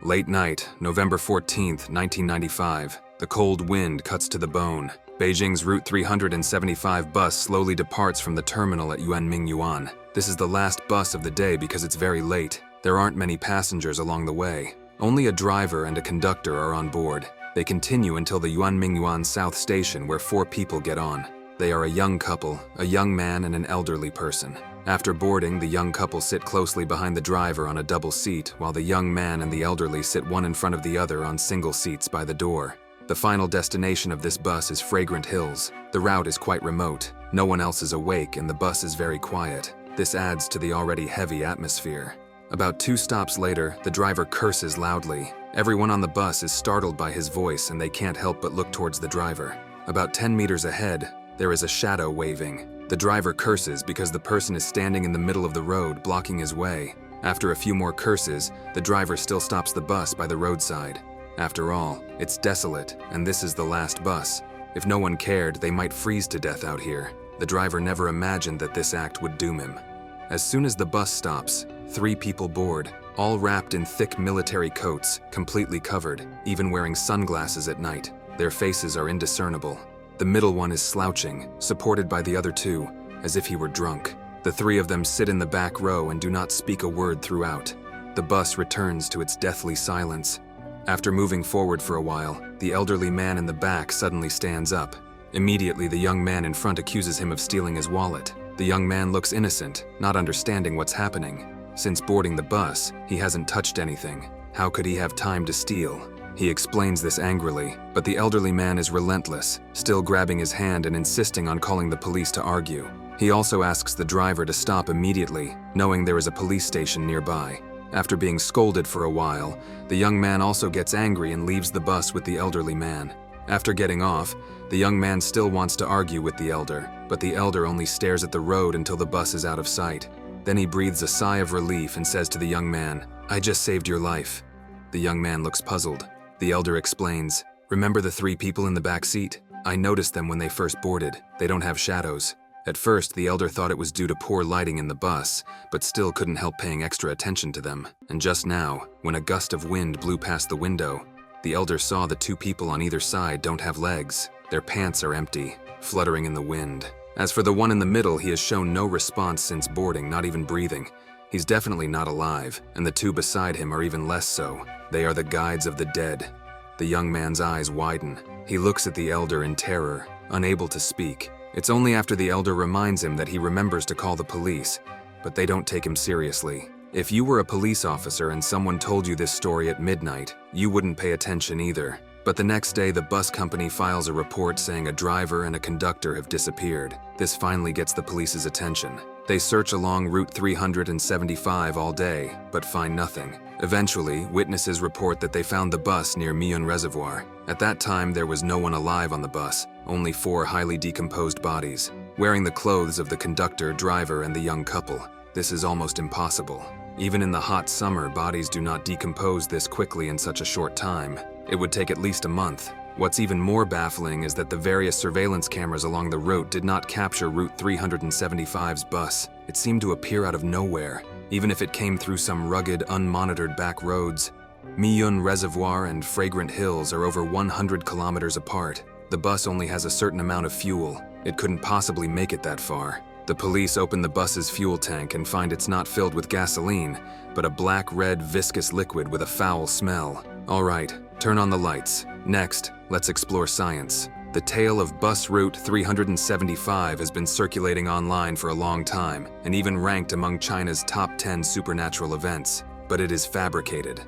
Late night, November 14th, 1995. The cold wind cuts to the bone. Beijing's Route 375 bus slowly departs from the terminal at Yuanmingyuan. This is the last bus of the day because it's very late. There aren't many passengers along the way. Only a driver and a conductor are on board. They continue until the Yuanmingyuan South Station, where 4 people get on. They are a young couple, a young man and an elderly person. After boarding, the young couple sit closely behind the driver on a double seat, while the young man and the elderly sit one in front of the other on single seats by the door. The final destination of this bus is Fragrant Hills. The route is quite remote. No one else is awake and the bus is very quiet. This adds to the already heavy atmosphere. About 2 stops later, the driver curses loudly. Everyone on the bus is startled by his voice and they can't help but look towards the driver. About 10 meters ahead, there is a shadow waving. The driver curses because the person is standing in the middle of the road, blocking his way. After a few more curses, the driver still stops the bus by the roadside. After all, it's desolate, and this is the last bus. If no one cared, they might freeze to death out here. The driver never imagined that this act would doom him. As soon as the bus stops, 3 people board, all wrapped in thick military coats, completely covered, even wearing sunglasses at night. Their faces are indiscernible. The middle one is slouching, supported by the other 2, as if he were drunk. The 3 of them sit in the back row and do not speak a word throughout. The bus returns to its deathly silence. After moving forward for a while, the elderly man in the back suddenly stands up. Immediately, the young man in front accuses him of stealing his wallet. The young man looks innocent, not understanding what's happening. Since boarding the bus, he hasn't touched anything. How could he have time to steal? He explains this angrily, but the elderly man is relentless, still grabbing his hand and insisting on calling the police to argue. He also asks the driver to stop immediately, knowing there is a police station nearby. After being scolded for a while, the young man also gets angry and leaves the bus with the elderly man. After getting off, the young man still wants to argue with the elder, but the elder only stares at the road until the bus is out of sight. Then he breathes a sigh of relief and says to the young man, "I just saved your life." The young man looks puzzled. The elder explains, "Remember the 3 people in the back seat? I noticed them when they first boarded. They don't have shadows." At first, the elder thought it was due to poor lighting in the bus, but still couldn't help paying extra attention to them. And just now, when a gust of wind blew past the window, the elder saw the 2 people on either side don't have legs. Their pants are empty, fluttering in the wind. As for the one in the middle, he has shown no response since boarding, not even breathing. He's definitely not alive, and the 2 beside him are even less so. They are the guides of the dead. The young man's eyes widen. He looks at the elder in terror, unable to speak. It's only after the elder reminds him that he remembers to call the police, but they don't take him seriously. If you were a police officer and someone told you this story at midnight, you wouldn't pay attention either. But the next day, the bus company files a report saying a driver and a conductor have disappeared. This finally gets the police's attention. They search along Route 375 all day, but find nothing. Eventually, witnesses report that they found the bus near Miyun Reservoir. At that time, there was no one alive on the bus, only 4 highly decomposed bodies, wearing the clothes of the conductor, driver, and the young couple. This is almost impossible. Even in the hot summer, bodies do not decompose this quickly in such a short time. It would take at least a month. What's even more baffling is that the various surveillance cameras along the route did not capture Route 375's bus. It seemed to appear out of nowhere, even if it came through some rugged, unmonitored back roads. Miyun Reservoir and Fragrant Hills are over 100 kilometers apart. The bus only has a certain amount of fuel. It couldn't possibly make it that far. The police open the bus's fuel tank and find it's not filled with gasoline, but a black-red viscous liquid with a foul smell. All right, turn on the lights. Next, let's explore science. The tale of bus route 375 has been circulating online for a long time and even ranked among China's top 10 supernatural events, but it is fabricated.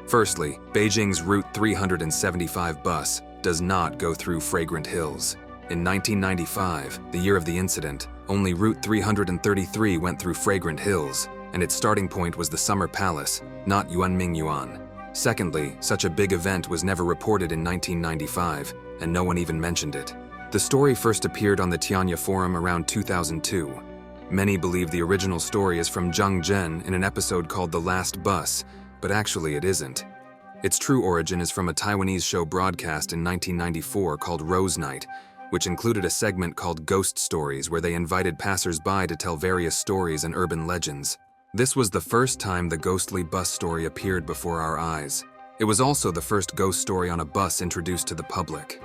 Firstly, Beijing's Route 375 bus does not go through Fragrant Hills. In 1995, the year of the incident, only Route 333 went through Fragrant Hills, and its starting point was the Summer Palace, not Yuanmingyuan. Secondly, such a big event was never reported in 1995, and no one even mentioned it. The story first appeared on the Tianya forum around 2002. Many believe the original story is from Zheng Zhen in an episode called The Last Bus, but actually it isn't. Its true origin is from a Taiwanese show broadcast in 1994 called Rose Night, which included a segment called Ghost Stories where they invited passers-by to tell various stories and urban legends. This was the first time the ghostly bus story appeared before our eyes. It was also the first ghost story on a bus introduced to the public.